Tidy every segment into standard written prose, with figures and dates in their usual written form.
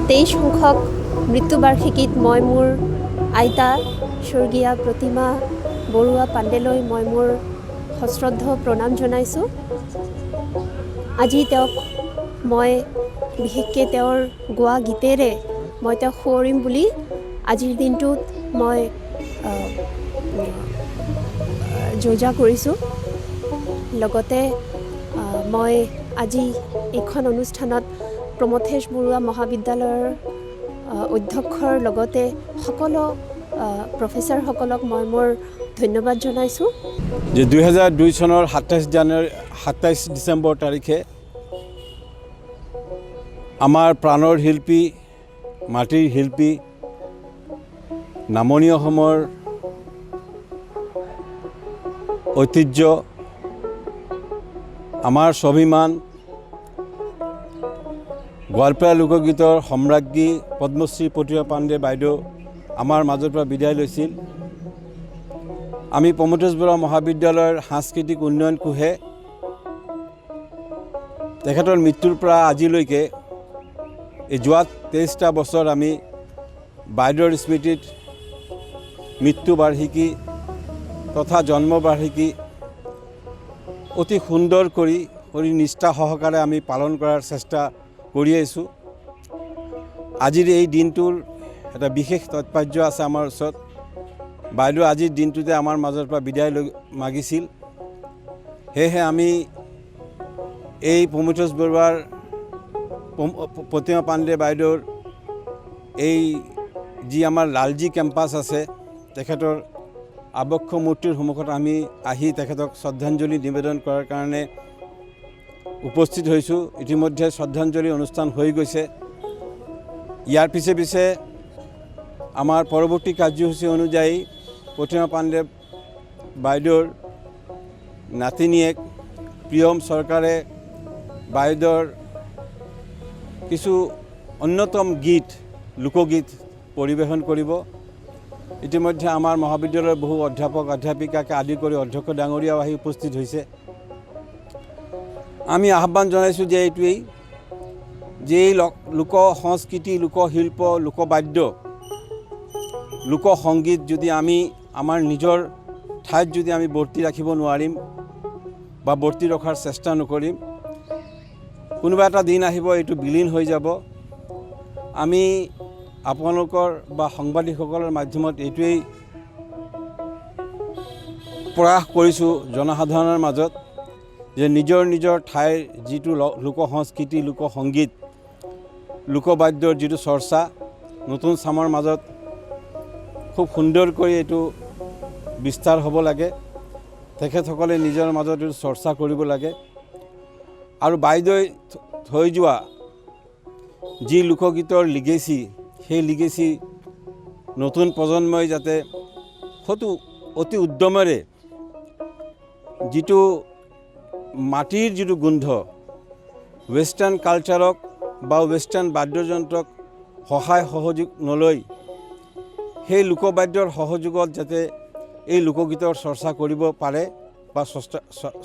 23 সংখ্যক মৃত্যুবাৰ্ষিকীত মই মোৰ আইতা স্বৰ্গীয়া প্ৰতিমা বৰুৱা পাণ্ডেলৈ মই মোৰ সশ্ৰদ্ধ প্ৰণাম জনাইছোঁ। আজি তেওঁক মই বিশেষকৈ তেওঁৰ গোৱা গীতেৰে মই তেওঁক সোঁৱৰিম বুলি আজিৰ দিনটোত মই যোজা কৰিছোঁ। লগতে মই আজি এইখন অনুষ্ঠানত প্ৰমথেশ বৰুৱা মহাবিদ্যালয়ৰ অধ্যক্ষৰ লগতে সকলো প্ৰফেচাৰসকলক মই মোৰ ধন্যবাদ জনাইছোঁ। যে 2002 চনৰ 27 ডিচেম্বৰ তাৰিখে আমাৰ প্ৰাণৰ শিল্পী মাটিৰ শিল্পী নামনি অসমৰ ঐতিহ্য আমাৰ স্বাভিমান গোৱালপাৰা লোকগীতৰ সম্ৰাজ্ঞী পদ্মশ্ৰী প্ৰতিমা পাণ্ডে বাইদেউ আমাৰ মাজৰ পৰা বিদায় লৈছিল। আমি প্ৰমথেশ বৰুৱা মহাবিদ্যালয়ৰ সাংস্কৃতিক উন্নয়ন কোষে তেখেতৰ মৃত্যুৰ পৰা আজিলৈকে এই যোৱা 23টা বছৰ আমি বাইদেউৰ স্মৃতিত মৃত্যুবাৰ্ষিকী তথা জন্মবাৰ্ষিকী অতি সুন্দৰ কৰি নিষ্ঠা সহকাৰে আমি পালন কৰাৰ চেষ্টা কৰি আছোঁ। আজিৰ এই দিনটোৰ এটা বিশেষ তাৎপৰ্য আছে আমাৰ ওচৰত। বাইদেউ আজিৰ দিনটোতে আমাৰ মাজৰ পৰা বিদায় মাগিছিল। সেয়েহে আমি এই প্ৰমথেশ বৰুৱাৰ প্ৰতিমা পাণ্ডে বাইদেউৰ এই যি আমাৰ লালজী কেম্পাছ আছে তেখেতৰ আবক্ষ মূৰ্তিৰ সন্মুখত আমি আহি তেখেতক শ্ৰদ্ধাঞ্জলি নিবেদন কৰাৰ কাৰণে উপস্থিত হৈছোঁ। ইতিমধ্যে শ্ৰদ্ধাঞ্জলি অনুষ্ঠান হৈ গৈছে। ইয়াৰ পিছে আমাৰ পৰৱৰ্তী কাৰ্যসূচী অনুযায়ী প্ৰতিমা পাণ্ডে বাইদেউৰ নাতিনীয়েক প্ৰিয়ম চৰকাৰে বাইদেউৰ কিছু অন্যতম গীত লোকগীত পৰিৱেশন কৰিব। ইতিমধ্যে আমাৰ মহাবিদ্যালয়ৰ বহু অধ্যাপক অধ্যাপিকাকে আদি কৰি অধ্যক্ষ ডাঙৰীয়াও আহি উপস্থিত হৈছে। আমি আহ্বান জনাইছোঁ যে এইটোৱেই যে এই লোক সংস্কৃতি লোকশিল্প লোকবাদ্য লোকসংগীত যদি আমি আমাৰ নিজৰ ঠাইত যদি আমি বৰ্তি ৰাখিব নোৱাৰিম বা বৰ্তি ৰখাৰ চেষ্টা নকৰিম, কোনোবা এটা দিন আহিব এইটো বিলীন হৈ যাব। আমি আপোনালোকৰ বা সাংবাদিকসকলৰ মাধ্যমত এইটোৱেই প্ৰয়াস কৰিছোঁ জনসাধাৰণৰ মাজত যে নিজৰ ঠাইৰ যিটো লোকসংস্কৃতি লোকসংগীত লোকবাদ্যৰ যিটো চৰ্চা নতুন চামৰ মাজত খুব সুন্দৰকৈ এইটো বিস্তাৰ হ'ব লাগে। তেখেতসকলে নিজৰ মাজত এইটো চৰ্চা কৰিব লাগে আৰু বাইদেৱে থৈ যোৱা যি লোকগীতৰ লিগেচি সেই লিগেচি নতুন প্ৰজন্মই যাতে অতি উদ্যমেৰে যিটো মাটিৰ যিটো গোন্ধ ৱেষ্টাৰ্ণ কালচাৰক বা ৱেষ্টাৰ্ণ বাদ্যযন্ত্ৰক সহায় সহযোগ নলয় সেই লোকবাদ্যৰ সহযোগত যাতে এই লোকগীতৰ চৰ্চা কৰিব পাৰে বা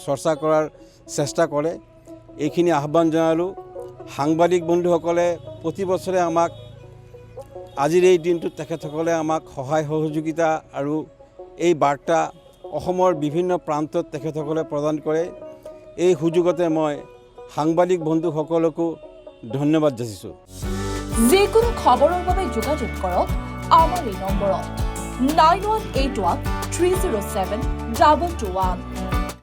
চৰ্চা কৰাৰ চেষ্টা কৰে, এইখিনি আহ্বান জনালোঁ। সাংবাদিক বন্ধুসকলে প্ৰতি বছৰে আমাক আজিৰ এই দিনটোত তেখেতসকলে আমাক সহায় সহযোগিতা আৰু এই বাৰ্তা অসমৰ বিভিন্ন প্ৰান্তত তেখেতসকলে প্ৰদান কৰে। এই সুযোগতে মই সাংবাদিক বন্ধুসকলকো ধন্যবাদ যাচিছোঁ। যিকোনো খবৰৰ বাবে যোগাযোগ কৰক আমাৰ এই নম্বৰত 9181 307 2221।